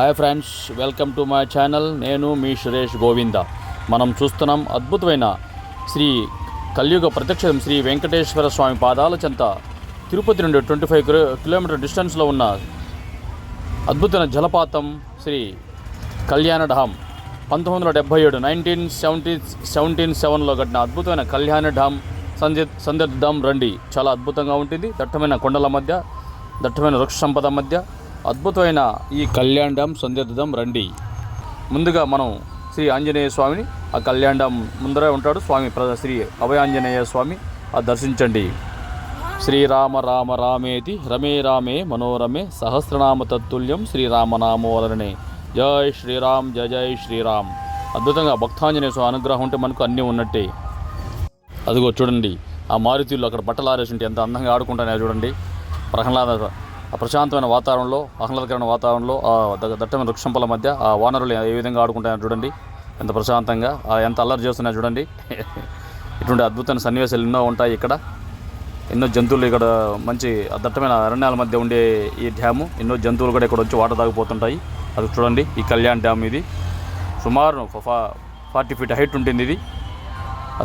Hi friends, welcome to my channel. నేను మీ సురేష్ గోవింద. మనం చూస్తున్నాం అద్భుతమైన శ్రీ కలియుగ ప్రత్యక్షం శ్రీ వెంకటేశ్వర స్వామి పాదాల చెంత తిరుపతి నుండి 25 కిలోమీటర్ డిస్టెన్స్లో ఉన్న అద్భుతమైన జలపాతం శ్రీ కళ్యాణ ధామ్. 1977 1977లో కట్టిన అద్భుతమైన కళ్యాణ ధామ్ సందర్శిద్దాం రండి. చాలా అద్భుతంగా ఉంటుంది. దట్టమైన కొండల మధ్య, దట్టమైన వృక్ష సంపద మధ్య అద్భుతమైన ఈ కళ్యాణ డామ్ సందర్శిద్దాం రండి. ముందుగా మనం శ్రీ ఆంజనేయ స్వామిని, ఆ కళ్యాణ డామ్ ముందరే ఉంటాడు స్వామి, శ్రీ అభయాంజనేయ స్వామి, ఆ దర్శించండి. శ్రీరామ రామ రామేతి రమే రామే మనోరమే సహస్రనామ తత్తుల్యం శ్రీరామనామోలనే. జై శ్రీరామ్, జయ జై శ్రీరామ్. అద్భుతంగా భక్తాంజనేయ స్వామి అనుగ్రహం ఉంటే మనకు అన్నీ ఉన్నట్టే. అదిగో చూడండి, ఆ మారుతీలు అక్కడ బట్టలు ఆరేసి ఉంటే ఎంత అందంగా ఆడుకుంటానే చూడండి. ఆ ప్రశాంతమైన వాతావరణంలో, ఆహ్లాదకరమైన వాతావరణంలో, ఆ దట్టమైన వృక్షంపల మధ్య ఆ వానరులు ఏ విధంగా ఆడుకుంటాయో చూడండి. ఎంత ప్రశాంతంగా, ఎంత అల్లరి చేస్తున్నాయో చూడండి. ఇటువంటి అద్భుతమైన సన్నివేశాలు ఎన్నో ఉంటాయి ఇక్కడ. ఎన్నో జంతువులు ఇక్కడ, మంచి దట్టమైన అరణ్యాల మధ్య ఉండే ఈ డ్యాము, ఎన్నో జంతువులు కూడా ఇక్కడ వచ్చి వాటర్ తాగిపోతుంటాయి. అది చూడండి, ఈ కళ్యాణ్ డ్యామ్ ఇది సుమారు 40 ఫీట్ హైట్ ఉంటుంది. ఇది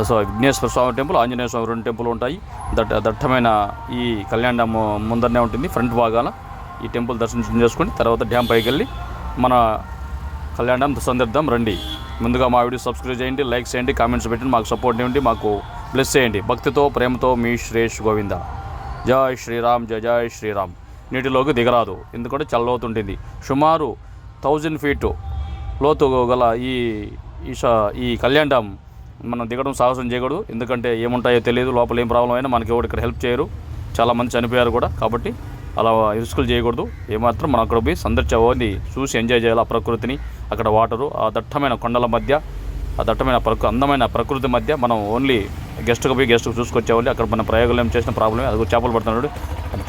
సో విఘ్నేశ్వర స్వామి టెంపుల్, ఆంజనేయ స్వామి 2 టెంపుల్ ఉంటాయి. దట్టమైన ఈ కళ్యాణ డ్యామ్ ముందరనే ఉంటుంది. ఫ్రంట్ భాగాన ఈ టెంపుల్ దర్శనం చేసుకొని తర్వాత డ్యామ్ పైకి వెళ్ళి మన కళ్యాణ డ్యామ్ సందర్శిద్దాం రండి. ముందుగా మా వీడియో సబ్స్క్రైబ్ చేయండి, లైక్ చేయండి, కామెంట్స్ పెట్టండి, మాకు సపోర్ట్ ఇవ్వండి, మాకు బ్లెస్ చేయండి. భక్తితో ప్రేమతో మీ సురేష్ గోవింద. జై శ్రీరామ్, జయ జై శ్రీరామ్. నీటిలోకి దిగరాదు, ఎందుకంటే చాలా లోతు ఉంటుంది. సుమారు 1000 ఫీట్ లోతు గల ఈ కళ్యాణ డ్యామ్ మనం దిగడం సాహసం చేయకూడదు, ఎందుకంటే ఏముంటాయో తెలియదు. లోపల ఏం ప్రాబ్లం అయినా మనకి ఎవరు ఇక్కడ హెల్ప్ చేయరు. చాలామంది చనిపోయారు కూడా, కాబట్టి అలా రిస్కులు చేయకూడదు. ఏమాత్రం మనం అక్కడ పోయి సందర్శించి చూసి ఎంజాయ్ చేయాలి. ఆ ప్రకృతిని, అక్కడ వాటరు, ఆ దట్టమైన కొండల మధ్య, ఆ దట్టమైన అందమైన ప్రకృతి మధ్య మనం ఓన్లీ గెస్ట్కి పోయి గెస్ట్కి చూసుకొచ్చేవాళ్ళు. అక్కడ మన ప్రయోగాలు ఏం చేసిన ప్రాబ్లమే. అది చేపలు పడుతున్నాడు.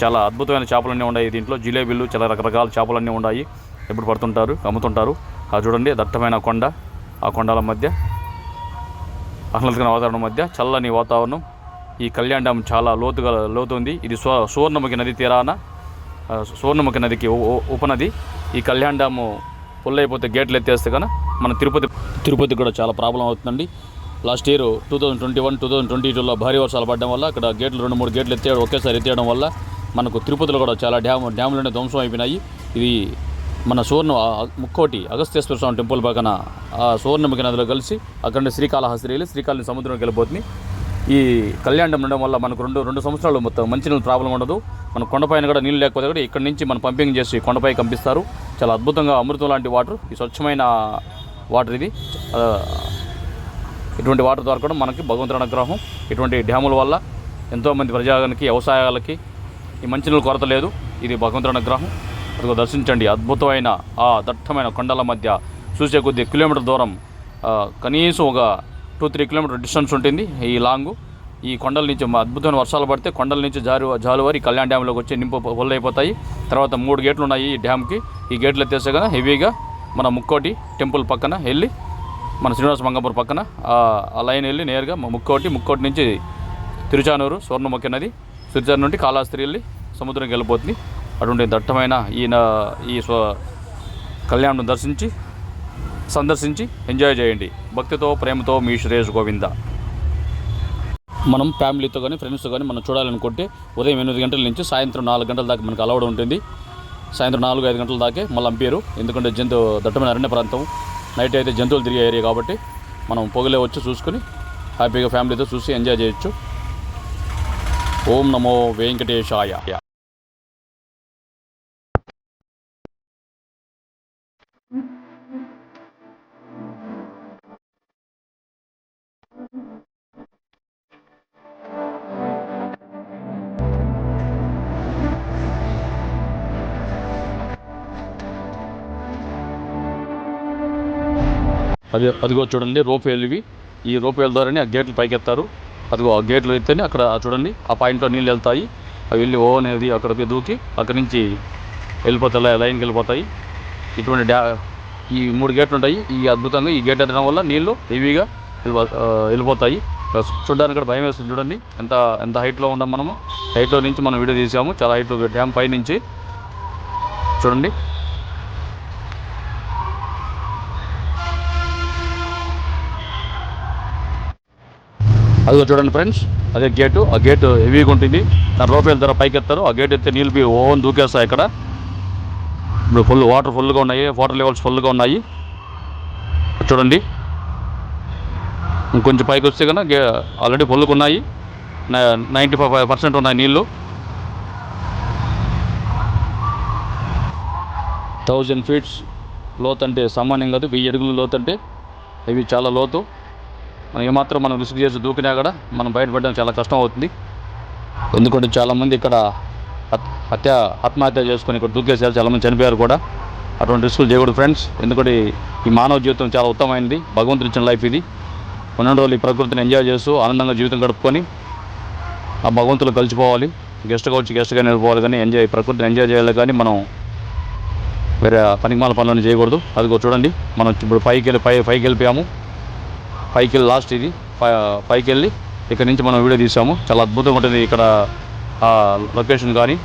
చాలా అద్భుతమైన చేపలన్నీ ఉన్నాయి దీంట్లో. జిలేబీలు, చాలా రకరకాల చేపలన్నీ ఉన్నాయి. ఎప్పుడు పడుతుంటారు, అమ్ముతుంటారు. అది చూడండి, దట్టమైన కొండ, ఆ కొండల మధ్య ఆహ్లాదకరమైన వాతావరణం మధ్య చల్లని వాతావరణం. ఈ కళ్యాణ డ్యామ్ చాలా లోతు ఉంది. ఇది సువర్ణముఖి నది తీరాన, సువర్ణముఖి నదికి ఉపనది. ఈ కళ్యాణ డ్యాము ఫుల్ అయిపోతే, గేట్లు ఎత్తేస్తే కనుక మన తిరుపతి కూడా చాలా ప్రాబ్లం అవుతుందండి. లాస్ట్ ఇయర్ 2021, 2022లో భారీ వర్షాలు పడడం వల్ల అక్కడ గేట్లు 2-3 గేట్లు ఒకేసారి ఎత్తేయడం వల్ల మనకు తిరుపతిలో కూడా చాలా డ్యాములనే ధ్వంసం అయిపోయినాయి. ఇది మన ముక్కోటి అగస్త్యేశ్వర స్వామి టెంపుల్ పక్కన ఆ సువర్ణముఖి నదిలో కలిసి అక్కడ శ్రీకాళహస్తి వెళ్ళి శ్రీకాళహస్తి సముద్రంకి వెళ్ళిపోతుంది. ఈ కళ్యాణ డ్యామ్ ఉండడం వల్ల మనకు రెండు సంవత్సరాలు మొత్తం మంచినీళ్ళు ప్రాబ్లం ఉండదు. మన కొండపైన కూడా నీళ్ళు లేకపోతే కూడా ఇక్కడ నుంచి మనం పంపింగ్ చేసి కొండపై పంపిస్తారు. చాలా అద్భుతంగా అమృతం లాంటి వాటర్, ఈ స్వచ్ఛమైన వాటర్ ఇది. ఇటువంటి వాటర్ ద్వారా కూడా మనకి భగవంతుడి అనుగ్రహం. ఇటువంటి డ్యాముల వల్ల ఎంతోమంది ప్రజానికి, వ్యవసాయాలకి ఈ మంచినీళ్ళు కొరత లేదు. ఇది భగవంతుడి అనుగ్రహం. అదిగో దర్శించండి. అద్భుతమైన ఆ దట్టమైన కొండల మధ్య చూసే కొద్ది కిలోమీటర్ దూరం, కనీసం ఒక 2-3 కిలోమీటర్ డిస్టెన్స్ ఉంటుంది ఈ లాంగు. ఈ కొండల నుంచి అద్భుతమైన వర్షాలు పడితే కొండల నుంచి జాలువారి కళ్యాణ డ్యామ్లోకి వచ్చి ఫుల్ అయిపోతాయి. తర్వాత 3 గేట్లు ఉన్నాయి ఈ డ్యామ్కి. ఈ గేట్లు ఎత్తేస్తే కదా హెవీగా మన ముక్కోటి టెంపుల్ పక్కన వెళ్ళి, మన శ్రీనివాస మంగాపురం పక్కన ఆ లైన్ వెళ్ళి నేరుగా ముక్కోటి నుంచి తిరుచానూరు స్వర్ణముఖి నది, తిరుచానూరు నుండి కాళహస్తి వెళ్ళి సముద్రంకి వెళ్ళిపోతుంది. అటువంటి దట్టమైన ఈ కళ్యాణం సందర్శించి ఎంజాయ్ చేయండి. భక్తితో ప్రేమతో మీ సురేష్ గోవింద. మనం ఫ్యామిలీతో కానీ ఫ్రెండ్స్తో కానీ మనం చూడాలనుకుంటే ఉదయం 8 గంటల నుంచి సాయంత్రం 4 గంటల దాకా మనకు అలౌడ్ ఉంటుంది. సాయంత్రం 4-5 గంటల దాకే మళ్ళీ పంపారు, ఎందుకంటే దట్టమైన అరణ్య ప్రాంతం. నైట్ అయితే జంతువులు తిరిగే ఏరియా కాబట్టి మనం పొగలే వచ్చి చూసుకొని హ్యాపీగా ఫ్యామిలీతో చూసి ఎంజాయ్ చేయొచ్చు. ఓం నమో వెంకటేశాయ. అదిగో చూడండి, రోప్వేలు ఇవి. ఈ రోప్వేల ద్వారానే ఆ గేట్లు పైకెత్తారు. అదిగో ఆ గేట్లు ఎత్తేనే అక్కడ చూడండి, ఆ పాయింట్లో నీళ్ళు వెళ్తాయి. అవి వెళ్ళి అనేది అక్కడ దూకి అక్కడి నుంచి వెళ్ళిపోతాయి, లైన్కి వెళ్ళిపోతాయి. ఇటువంటి ఈ 3 గేట్లు ఉంటాయి. ఈ అద్భుతంగా ఈ గేట్ ఎత్తడం వల్ల నీళ్ళు హెవీగా వెళ్ళిపోతాయి. చూడడానికి కూడా భయం వేస్తుంది. చూడండి ఎంత హైట్లో ఉన్నాం మనము. హైట్లో నుంచి మనం వీడియో తీసాము, చాలా హైట్లో డ్యామ్ పై నుంచి చూడండి. అదిగో చూడండి ఫ్రెండ్స్, అదే గేటు. ఆ గేటు హెవీగా ఉంటుంది, దాని లోపల వెళ్తారు, పైకి ఎత్తారు. ఆ గేట్ ఎత్తే నీళ్ళు ఓన్ దూకేస్తాయి ఇక్కడ. ఇప్పుడు వాటర్ ఫుల్గా ఉన్నాయి, వాటర్ లెవెల్స్ ఫుల్గా ఉన్నాయి చూడండి. ఇంకొంచెం పైకి వస్తే కనుక ఆల్రెడీ ఫుల్గా ఉన్నాయి, 95% ఉన్నాయి నీళ్ళు. 1000 ఫీట్స్ లోతు అంటే సామాన్యం కాదు, 1000 అడుగులు లోతు అంటే ఇవి చాలా లోతు. మనం ఏమాత్రం మనం రిస్క్ చేసి దూకినా కూడా మనం బయటపడడం చాలా కష్టం అవుతుంది. ఎందుకంటే చాలామంది ఇక్కడ ఆత్మహత్య చేసుకొని ఇక్కడ దూకేసారు, చాలామంది చనిపోయారు కూడా. అటువంటి రిస్కులు చేయకూడదు ఫ్రెండ్స్, ఎందుకంటే ఈ మానవ జీవితం చాలా ఉత్తమమైనది, భగవంతుడు ఇచ్చిన లైఫ్ ఇది. ఉన్న రోజులు ఈ ప్రకృతిని ఎంజాయ్ చేస్తూ ఆనందంగా జీవితం గడుపుకొని ఆ భగవంతులు కలిసిపోవాలి. గెస్ట్గా వచ్చి గెస్ట్గా నిలిపోవాలి, కానీ ప్రకృతిని ఎంజాయ్ చేయాలి, కానీ మనం వేరే పనికిమాల పనులను చేయకూడదు. అదిగో చూడండి, మనం ఇప్పుడు పైకి వెళ్ళిపోయాము. పైకి వెళ్ళి లాస్ట్ ఇది పైకి వెళ్ళి ఇక్కడ నుంచి మనం వీడియో తీసాము. చాలా అద్భుతంగా ఉంటుంది ఇక్కడ లొకేషన్ కానీ.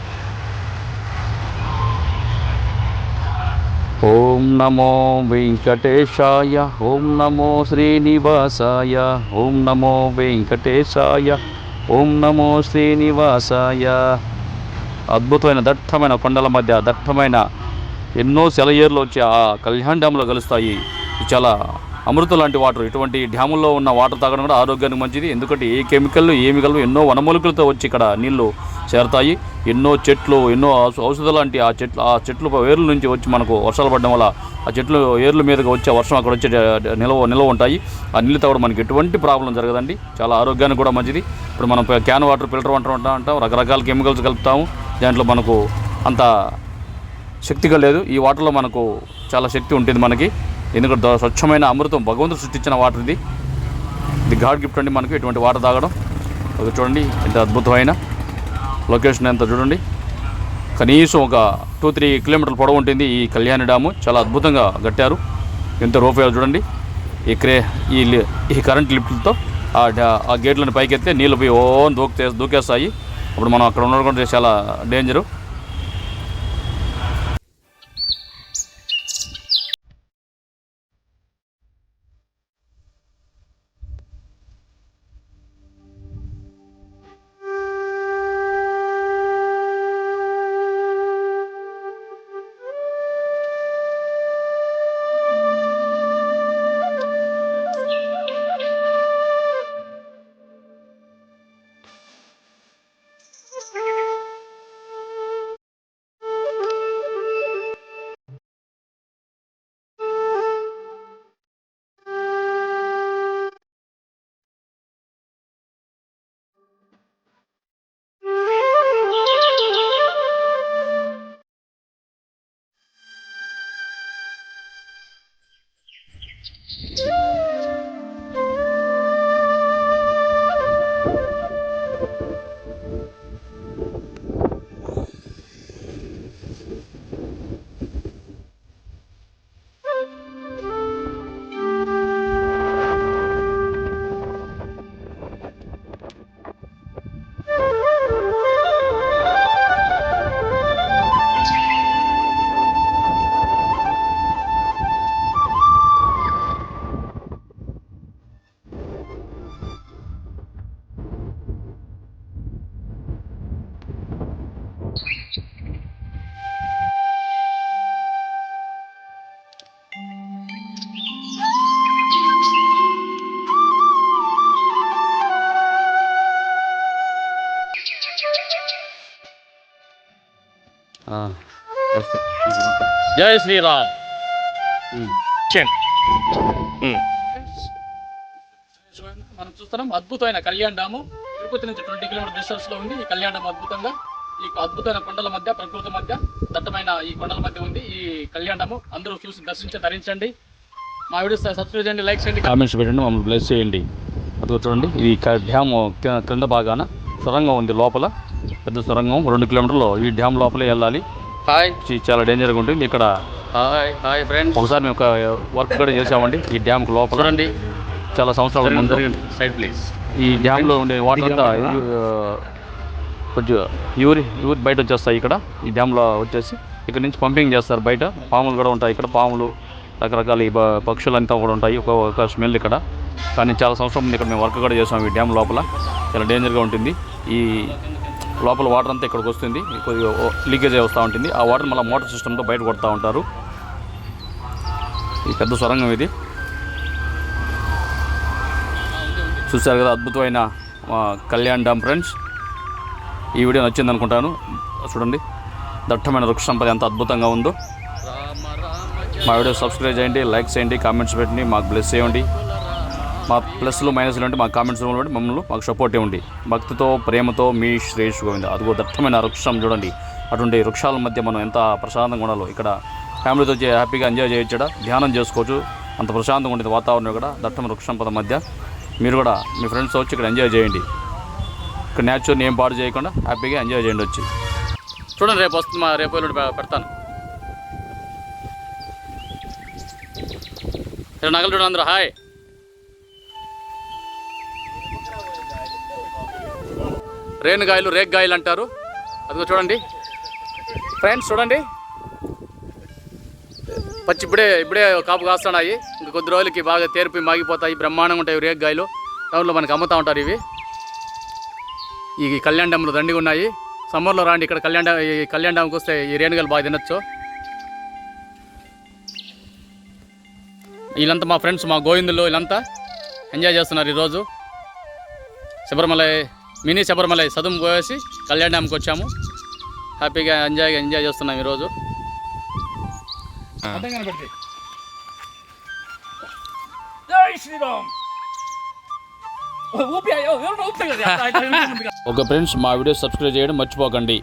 ఓం నమో వెంకటేశాయ, ఓం నమో శ్రీనివాసాయ, ఓం నమో వెంకటేశాయ, ఓం నమో శ్రీనివాసాయ. అద్భుతమైన దట్టమైన కొండల మధ్య దట్టమైన ఎన్నో సెలయేర్లు వచ్చి ఆ కళ్యాణ్ డ్యామ్లో కలుస్తాయి. ఇది చాలా అమృతం లాంటి వాటర్. ఇటువంటి డ్యాముల్లో ఉన్న వాటర్ తాగడం కూడా ఆరోగ్యానికి మంచిది, ఎందుకంటే ఏ కెమికల్ ఏమి కలవు, ఎన్నో వనమూలికలతో వచ్చి ఇక్కడ నీళ్లు చేరతాయి. ఎన్నో చెట్లు, ఎన్నో ఔషధాలు లాంటి ఆ చెట్లు వేర్ల నుంచి వచ్చి మనకు వర్షాలు పడడం వల్ల ఆ చెట్లు ఏర్ల మీదకి వచ్చే వర్షం అక్కడ వచ్చే నిల్వ ఉంటాయి. ఆ నీళ్ళు తాగడం మనకి ఎటువంటి ప్రాబ్లం జరగదండి, చాలా ఆరోగ్యానికి కూడా మంచిది. ఇప్పుడు మనం క్యాన్ వాటర్, ఫిల్టర్ వాటర్ అంటాం, రకరకాల కెమికల్స్ కలుపుతాము, దాంట్లో మనకు అంత శక్తిగా లేదు. ఈ వాటర్లో మనకు చాలా శక్తి ఉంటుంది మనకి, ఎందుకంటే స్వచ్ఛమైన అమృతం, భగవంతుడు సృష్టించిన వాటర్ ఇది. ఇది గాడ్ గిఫ్ట్ అండి మనకు ఇటువంటి వాటర్ తాగడం. అది చూడండి ఎంత అద్భుతమైన లొకేషన్, ఎంత చూడండి. కనీసం ఒక 2-3 కిలోమీటర్ల పొడవు ఉంటుంది ఈ కళ్యాణి డ్యాము. చాలా అద్భుతంగా కట్టారు. ఎంత రూపాయలు చూడండి. ఈ కరెంట్ లిఫ్ట్లతో ఆ గేట్లను పైకెత్తే నీళ్ళు పోయి ఓన్ దూకేస్తాయి. అప్పుడు మనం అక్కడ ఉండడం చాలా డేంజరు. జై శ్రీరామ్. మనం చూస్తున్నాం అద్భుతమైన కళ్యాణ్ డ్యాము. తిరుపతి నుంచి 20 కిలోమీటర్ డిస్టెన్స్లో ఉంది ఈ కళ్యాణ్ డ్యామ్. అద్భుతంగా ఈ అద్భుతమైన కొండల మధ్య, ప్రకృతి మధ్య, దట్టమైన ఈ కొండల మధ్య ఉంది ఈ కళ్యాణ్ డ్యాము. అందరూ చూసి దర్శించి ధరించండి. మా వీడియోస్ సబ్స్క్రైబ్ చేయండి, లైక్ చేయండి, కామెంట్స్ పెట్టండి, మమ్మల్ని బ్లెస్ చేయండి. అదిగో చూడండి, ఇది డ్యామ్ క్రింద భాగాన సొరంగం ఉంది, లోపల పెద్ద సొరంగం 2 కిలోమీటర్లు ఈ డ్యామ్ లోపలే వెళ్ళాలి. చాలా డేంజర్గా ఉంటుంది ఇక్కడ. హాయ్ ఫ్రెండ్స్, ఒకసారి మేము ఒక వర్క్ కూడా చేసామండి ఈ డ్యామ్కి లోపల. చూడండి, చాలా సంవత్సరాల ముందు సైడ్ ప్లీజ్. ఈ డ్యామ్లో ఉండే వాటర్ అంతా కొంచెం యూరి బయట వచ్చేస్తాయి ఇక్కడ ఈ డ్యామ్లో వచ్చేసి. ఇక్కడ నుంచి పంపింగ్ చేస్తారు బయట. పాములు కూడా ఉంటాయి ఇక్కడ, పాములు రకరకాల ఈ పక్షులంతా కూడా ఉంటాయి. ఒక స్మెల్ ఇక్కడ. కానీ చాలా సంవత్సరం ముందు ఇక్కడ మేము వర్క్ కూడా చేసాం. ఈ డ్యామ్ లోపల చాలా డేంజర్గా ఉంటుంది. ఈ లోపల వాటర్ అంతా ఇక్కడికి వస్తుంది, కొద్దిగా లీకేజ్ వస్తూ ఉంటుంది. ఆ వాటర్ మళ్ళీ మోటార్ సిస్టమ్తో బయట కొడుతూ ఉంటారు. ఈ పెద్ద సొరంగం ఇది చూశారు కదా, అద్భుతమైన కళ్యాణ్ డ్యామ్ ఫ్రెండ్స్. ఈ వీడియో నచ్చింది అనుకుంటాను. చూడండి దట్టమైన వృక్ష సంపద ఎంత అద్భుతంగా ఉందో. మా వీడియో సబ్స్క్రైబ్ చేయండి, లైక్ చేయండి, కామెంట్స్ పెట్టండి, మాకు బ్లెస్ చేయండి. మా ప్లస్లు మైనస్లు అంటే మా కామెంట్స్ బట్టి మమ్మల్ని మాకు సపోర్ట్ ఇవ్వండి. భక్తితో ప్రేమతో మీ శ్రేష్ గోవింద. అదిగో దట్టమైన వృక్షం చూడండి. అటువంటి వృక్షాల మధ్య మనం ఎంత ప్రశాంతంగా ఉండాలో. ఇక్కడ ఫ్యామిలీతో హ్యాపీగా ఎంజాయ్ చేయొచ్చు, ధ్యానం చేసుకోవచ్చు. అంత ప్రశాంతంగా ఉంటుంది వాతావరణం ఇక్కడ దట్టమైన వృక్ష సంపద మధ్య. మీరు కూడా మీ ఫ్రెండ్స్ వచ్చి ఇక్కడ ఎంజాయ్ చేయండి. ఇక్కడ నేచర్ని ఏం పాడు చేయకుండా హ్యాపీగా ఎంజాయ్ చేయండి వచ్చి. చూడండి రేపు వస్తుంది, రేపు పెడతాను. నగలు చూడండి అందరూ. హాయ్. రేణుగాయలు రేగ్గాయలు అంటారు. అదిగో చూడండి ఫ్రెండ్స్, చూడండి పచ్చి ఇప్పుడే కాపు కాస్తున్నాయి. ఇంకా కొద్ది రోజులకి బాగా తేరిపి మాగిపోతాయి. బ్రహ్మాండంగా ఉంటాయి రేగ్గాయలు. టౌన్లో మనకి అమ్ముతూ ఉంటారు ఇవి. ఈ కళ్యాణ్ డ్యామ్లో దండిగా ఉన్నాయి. సమ్మర్లో రాండి ఇక్కడ కళ్యాణ్ డ్యామ్కి వస్తే ఈ రేణుగాయలు బాగా తినచ్చు. వీళ్ళంతా మా ఫ్రెండ్స్, మా గోవిందులు, వీళ్ళంతా ఎంజాయ్ చేస్తున్నారు ఈరోజు. మినీ శబరిమలై సదుము పోయేసి కళ్యాణ్ డ్యామ్కి వచ్చాము. హ్యాపీగా ఎంజాయ్ చేస్తున్నాం ఈరోజు. ఓకే ఫ్రెండ్స్, మా వీడియో సబ్స్క్రైబ్ చేయడం మర్చిపోకండి.